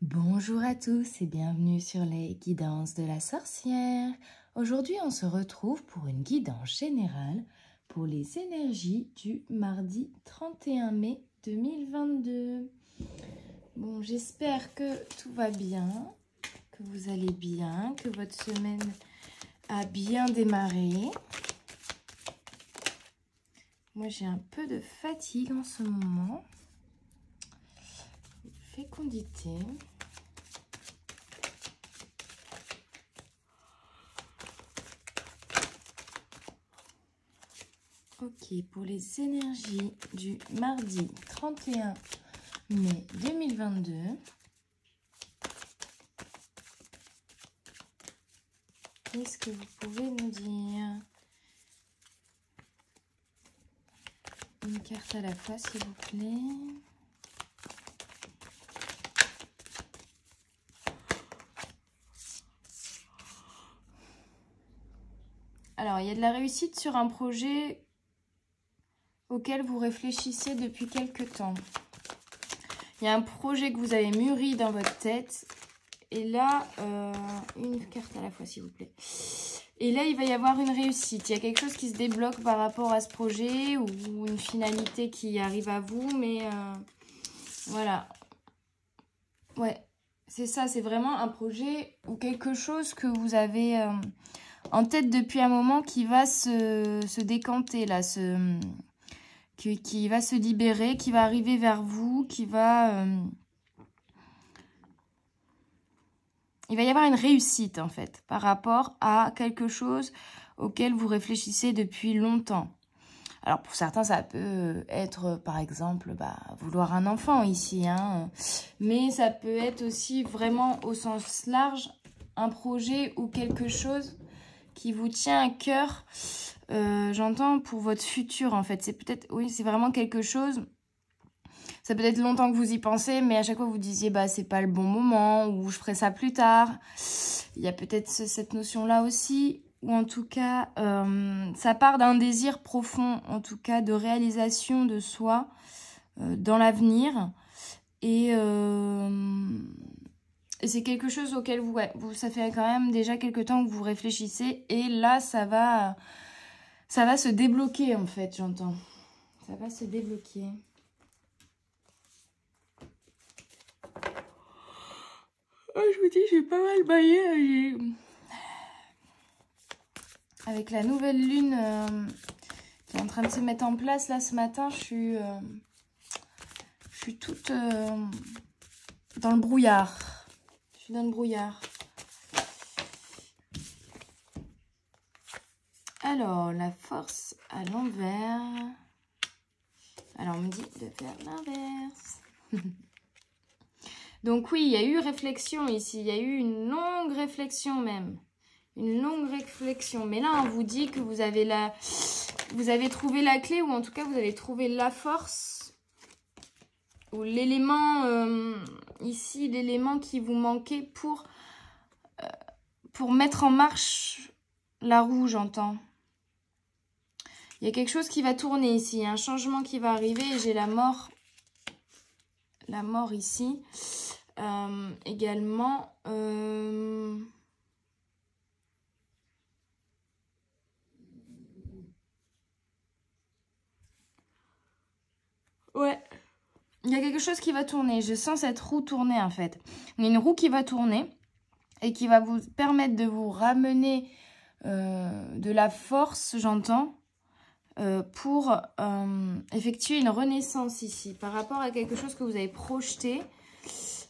Bonjour à tous et bienvenue sur les guidances de la sorcière. Aujourd'hui, on se retrouve pour une guidance générale pour les énergies du mardi 31 mai 2022. Bon, j'espère que tout va bien, que vous allez bien, que votre semaine a bien démarré. Moi, j'ai un peu de fatigue en ce moment. Fécondité. Ok, pour les énergies du mardi 31 mai 2022. Qu'est-ce que vous pouvez nous dire? Une carte à la fois, s'il vous plaît. Alors, il y a de la réussite sur un projet auquel vous réfléchissez depuis quelque temps. Il y a un projet que vous avez mûri dans votre tête. Et là, une carte à la fois, s'il vous plaît. Et là, il va y avoir une réussite. Il y a quelque chose qui se débloque par rapport à ce projet ou une finalité qui arrive à vous. Mais voilà. Ouais, c'est ça. C'est vraiment un projet ou quelque chose que vous avez en tête depuis un moment qui va se décanter, là, qui va se libérer, qui va arriver vers vous, qui va... il va y avoir une réussite, en fait, par rapport à quelque chose auquel vous réfléchissez depuis longtemps. Alors, pour certains, ça peut être, par exemple, vouloir un enfant ici, hein, mais ça peut être aussi vraiment, au sens large, un projet ou quelque chose qui vous tient à cœur, j'entends, pour votre futur, en fait. C'est peut-être, oui, c'est vraiment quelque chose... Ça peut être longtemps que vous y pensez, mais à chaque fois vous disiez c'est pas le bon moment ou je ferai ça plus tard. Il y a peut-être cette notion-là aussi, ou en tout cas, ça part d'un désir profond, en tout cas de réalisation de soi dans l'avenir. Et c'est quelque chose auquel ça fait quand même déjà quelques temps que vous réfléchissez. Et là, ça va se débloquer en fait, j'entends. Ça va se débloquer. Oh, je vous dis, j'ai pas mal baillé. Avec la nouvelle lune qui est en train de se mettre en place, là, ce matin, je suis toute dans le brouillard. Je suis dans le brouillard. Alors, la force à l'envers. Alors, on me dit de faire l'inverse. Donc oui, il y a eu réflexion ici. Il y a eu une longue réflexion même. Une longue réflexion. Mais là, on vous dit que vous avez trouvé la clé, ou en tout cas, vous avez trouvé la force. Ou l'élément, ici, l'élément qui vous manquait pour mettre en marche la roue, j'entends. Il y a quelque chose qui va tourner ici. Il y a un changement qui va arriver et j'ai la mort. La mort ici. Également... ouais. Il y a quelque chose qui va tourner. Je sens cette roue tourner, en fait. Il y a une roue qui va tourner et qui va vous permettre de vous ramener de la force, j'entends, pour effectuer une renaissance ici par rapport à quelque chose que vous avez projeté,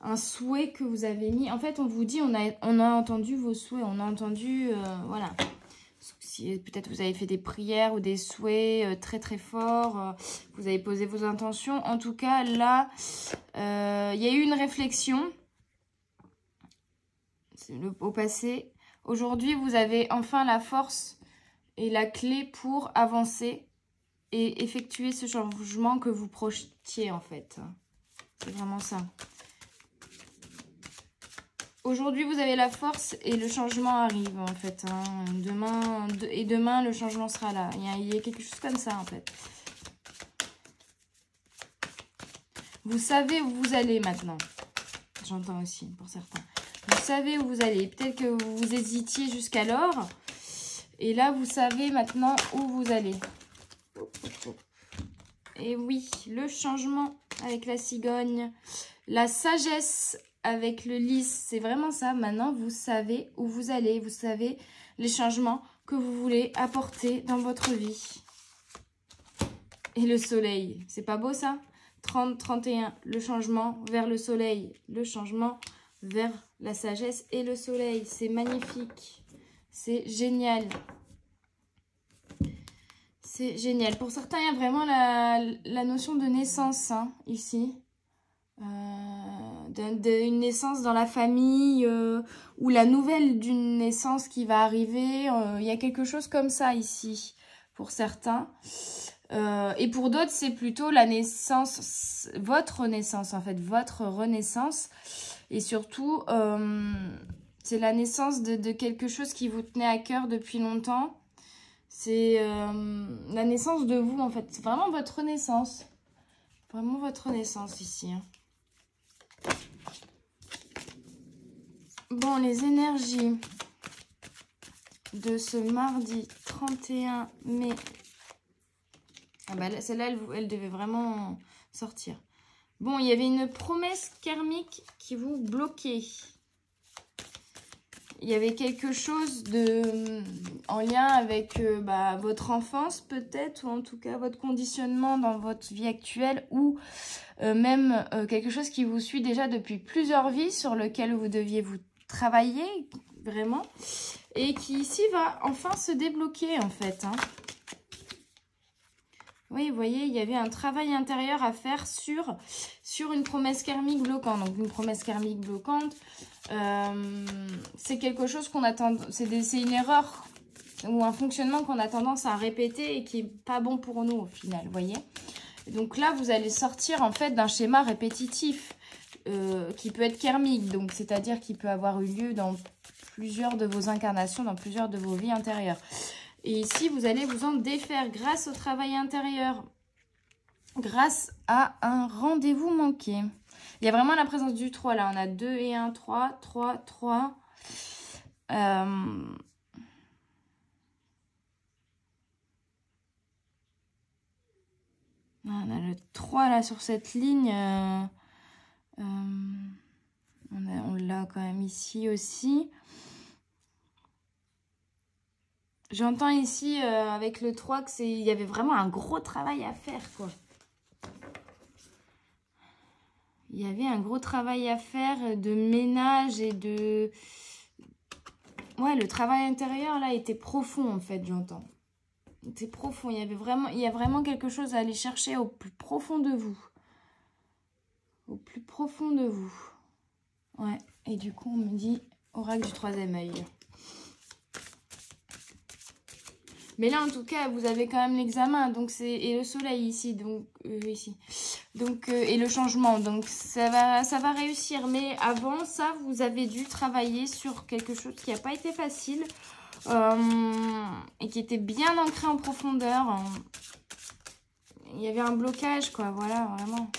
un souhait que vous avez mis. En fait, on vous dit, on a entendu vos souhaits, on a entendu, voilà. Si peut-être vous avez fait des prières ou des souhaits très très forts, vous avez posé vos intentions. En tout cas, là, il y a eu une réflexion au passé. Aujourd'hui, vous avez enfin la force et la clé pour avancer et effectuer ce changement que vous projetiez en fait. C'est vraiment ça. Aujourd'hui, vous avez la force et le changement arrive, en fait. Hein. Demain, le changement sera là. Il y a quelque chose comme ça, en fait. Vous savez où vous allez maintenant. j'entends aussi, pour certains. Vous savez où vous allez. Peut-être que vous hésitiez jusqu'alors. Et là, vous savez maintenant où vous allez. Et oui, le changement avec la cigogne. La sagesse avec le lys, c'est vraiment ça. Maintenant, vous savez où vous allez. Vous savez les changements que vous voulez apporter dans votre vie. Et le soleil, c'est pas beau ça? 30, 31, le changement vers le soleil. Le changement vers la sagesse et le soleil. C'est magnifique. C'est génial. C'est génial. Pour certains, il y a vraiment la notion de naissance hein, ici. D'une naissance dans la famille ou la nouvelle d'une naissance qui va arriver. Il y a quelque chose comme ça ici pour certains. Et pour d'autres, c'est plutôt la naissance, votre naissance en fait, votre renaissance. Et surtout, c'est la naissance de quelque chose qui vous tenait à cœur depuis longtemps. C'est la naissance de vous en fait. C'est vraiment votre renaissance. Vraiment votre renaissance ici. Hein. Bon, les énergies de ce mardi 31 mai. Ah bah celle-là, elle devait vraiment sortir. Bon, il y avait une promesse karmique qui vous bloquait. Il y avait quelque chose en lien avec votre enfance peut-être, ou en tout cas votre conditionnement dans votre vie actuelle, ou même quelque chose qui vous suit déjà depuis plusieurs vies, sur lequel vous deviez vous travailler vraiment, et qui ici va enfin se débloquer en fait. Hein. Oui, vous voyez, il y avait un travail intérieur à faire sur une promesse karmique bloquante. Donc, une promesse karmique bloquante, c'est quelque chose qu'on attend, c'est une erreur ou un fonctionnement qu'on a tendance à répéter et qui n'est pas bon pour nous au final, vous voyez. Donc là, vous allez sortir en fait d'un schéma répétitif qui peut être karmique, donc c'est-à-dire qui peut avoir eu lieu dans plusieurs de vos incarnations, dans plusieurs de vos vies antérieures. Et ici, vous allez vous en défaire grâce au travail intérieur, grâce à un rendez-vous manqué. Il y a vraiment la présence du 3 là. On a 2 et 1, 3, 3, 3. On a le 3 là sur cette ligne. On l'a quand même ici aussi. J'entends ici, avec le 3, qu'il y avait vraiment un gros travail à faire, quoi. Il y avait un gros travail à faire de ménage et de... Ouais, le travail intérieur, là, était profond, en fait, j'entends. C'était profond. Il y a vraiment quelque chose à aller chercher au plus profond de vous. Au plus profond de vous. Ouais, et du coup, on me dit oracle du 3e œil. Mais là, en tout cas, vous avez quand même l'examen, donc et le soleil ici, donc ici, donc et le changement, donc ça va réussir. Mais avant ça, vous avez dû travailler sur quelque chose qui n'a pas été facile et qui était bien ancré en profondeur. Il y avait un blocage, quoi. Voilà, vraiment.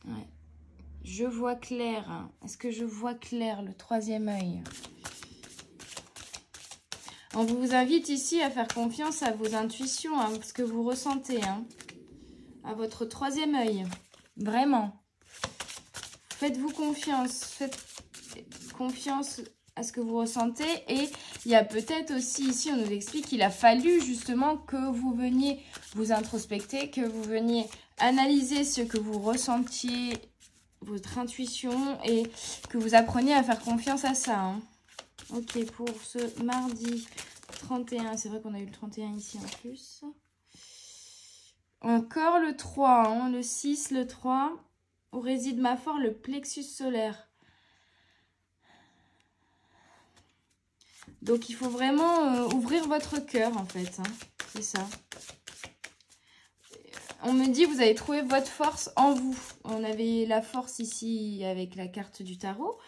Ouais. Je vois clair. Est-ce que je vois clair le 3e œil? On vous invite ici à faire confiance à vos intuitions, à ce que vous ressentez, hein, à votre 3e œil. Vraiment. Faites-vous confiance. Faites confiance à ce que vous ressentez. Et il y a peut-être aussi ici, on nous explique qu'il a fallu justement que vous veniez vous introspecter, que vous veniez analyser ce que vous ressentiez, votre intuition, et que vous appreniez à faire confiance à ça. Hein. Ok, pour ce mardi 31, c'est vrai qu'on a eu le 31 ici en plus. Encore le 3, hein, le 6, le 3, où réside ma force, le plexus solaire. Donc il faut vraiment ouvrir votre cœur en fait, hein, c'est ça. On me dit, vous avez trouvé votre force en vous. On avait la force ici avec la carte du tarot.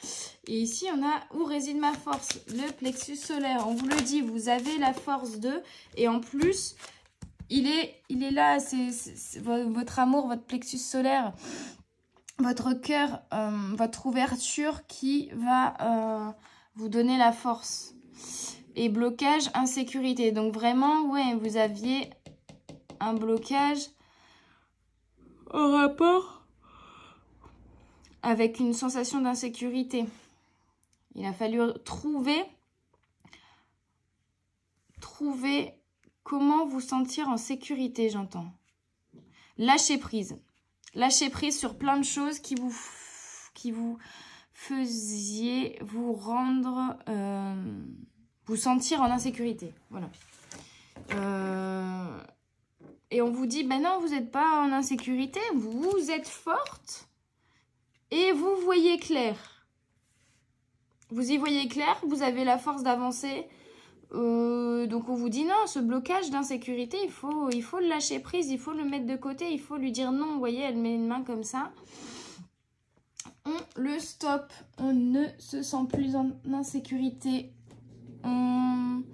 Et ici, on a où réside ma force, le plexus solaire. On vous le dit, vous avez la force de. Et en plus, il est là, c'est votre amour, votre plexus solaire, votre cœur, votre ouverture qui va vous donner la force. Et blocage, insécurité. Donc vraiment, ouais, vous aviez un blocage en rapport avec une sensation d'insécurité. Il a fallu trouver comment vous sentir en sécurité, j'entends. Lâcher prise. Lâcher prise sur plein de choses qui vous faisiez vous rendre, vous sentir en insécurité. Voilà. Et on vous dit, ben non, vous n'êtes pas en insécurité, vous êtes forte et vous voyez clair. Vous y voyez clair, vous avez la force d'avancer. Donc on vous dit non, ce blocage d'insécurité, il faut le lâcher prise, il faut le mettre de côté, il faut lui dire non. Vous voyez, elle met une main comme ça. On le stoppe, on ne se sent plus en insécurité. On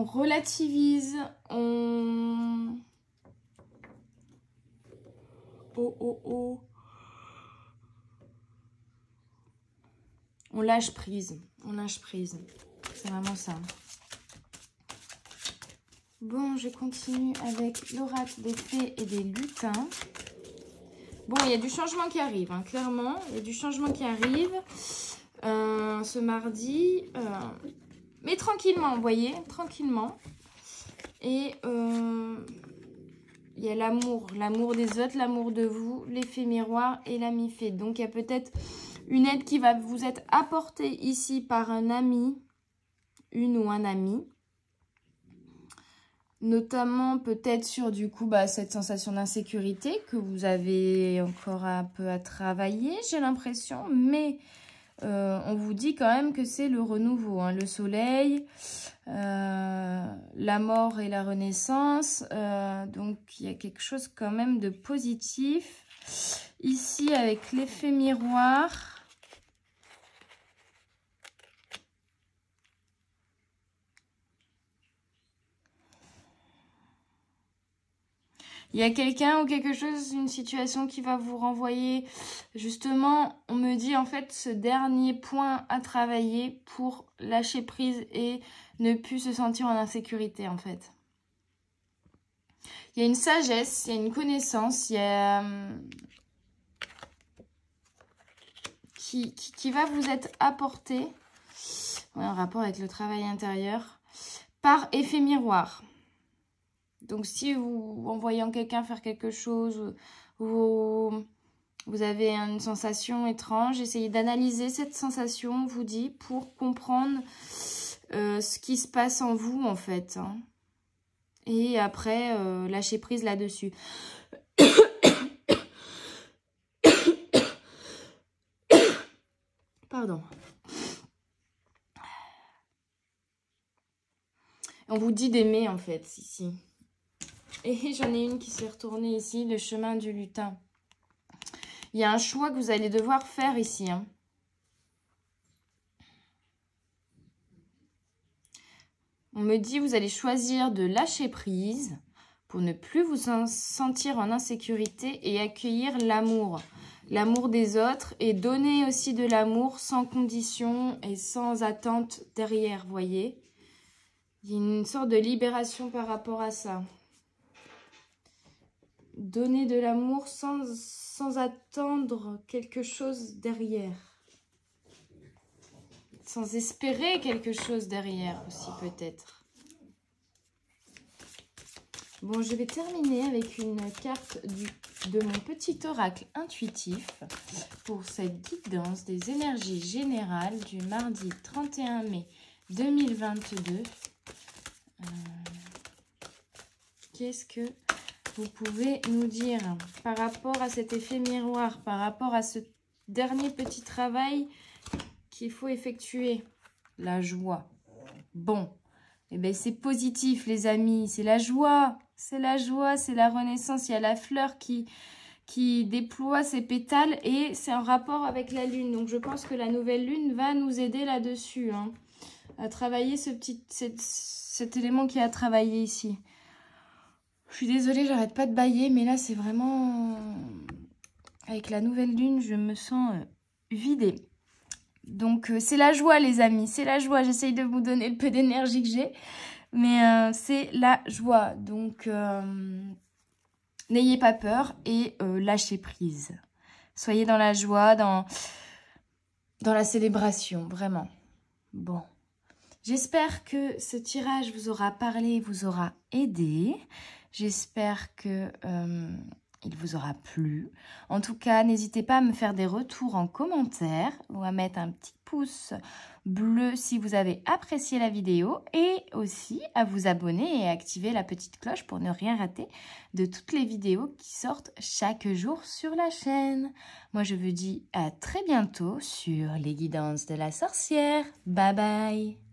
relativise, on... On lâche prise, c'est vraiment ça. Bon, je continue avec l'oracle des fées et des lutins. Bon, il y a du changement qui arrive, hein, clairement. Il y a du changement qui arrive ce mardi. Mais tranquillement, vous voyez, tranquillement. Et il y a l'amour des autres, l'amour de vous, l'effet miroir et l'ami fée. Donc, il y a peut-être une aide qui va vous être apportée ici par un ami, une ou un ami. Notamment peut-être sur du coup cette sensation d'insécurité que vous avez encore un peu à travailler, j'ai l'impression. Mais on vous dit quand même que c'est le renouveau, hein, le soleil, la mort et la renaissance. Donc il y a quelque chose quand même de positif. Ici avec l'effet miroir. Il y a quelqu'un ou quelque chose, une situation qui va vous renvoyer. Justement, on me dit en fait ce dernier point à travailler pour lâcher prise et ne plus se sentir en insécurité en fait. Il y a une sagesse, il y a une connaissance, il y a... qui va vous être apportée, en rapport avec le travail intérieur, par effet miroir. Donc, si vous, en voyant quelqu'un faire quelque chose, vous avez une sensation étrange, essayez d'analyser cette sensation, on vous dit, pour comprendre ce qui se passe en vous, en fait. Hein. Et après, lâcher prise là-dessus. Pardon. On vous dit d'aimer, en fait, ici. Et j'en ai une qui s'est retournée ici, le chemin du lutin. Il y a un choix que vous allez devoir faire ici. Hein. On me dit vous allez choisir de lâcher prise pour ne plus vous sentir en insécurité et accueillir l'amour. L'amour des autres et donner aussi de l'amour sans condition et sans attente derrière, voyez. Il y a une sorte de libération par rapport à ça. Donner de l'amour sans attendre quelque chose derrière. Sans espérer quelque chose derrière aussi peut-être. Bon, je vais terminer avec une carte de mon petit oracle intuitif pour cette guidance des énergies générales du mardi 31 mai 2022. Qu'est-ce que vous pouvez nous dire par rapport à cet effet miroir, par rapport à ce dernier petit travail qu'il faut effectuer? La joie. Bon, eh bien c'est positif les amis, c'est la joie, c'est la joie, c'est la renaissance. Il y a la fleur qui déploie ses pétales et c'est en rapport avec la lune. Donc je pense que la nouvelle lune va nous aider là-dessus, hein, à travailler cet élément qui a travaillé ici. Je suis désolée, j'arrête pas de bâiller, mais là, c'est vraiment... Avec la nouvelle lune, je me sens vidée. Donc, c'est la joie, les amis, c'est la joie. J'essaye de vous donner le peu d'énergie que j'ai, mais c'est la joie. Donc, n'ayez pas peur et lâchez prise. Soyez dans la joie, dans la célébration, vraiment. Bon. J'espère que ce tirage vous aura parlé, vous aura aidé. J'espère que il vous aura plu. En tout cas, n'hésitez pas à me faire des retours en commentaire ou à mettre un petit pouce bleu si vous avez apprécié la vidéo et aussi à vous abonner et activer la petite cloche pour ne rien rater de toutes les vidéos qui sortent chaque jour sur la chaîne. Moi, je vous dis à très bientôt sur les guidances de la sorcière. Bye bye!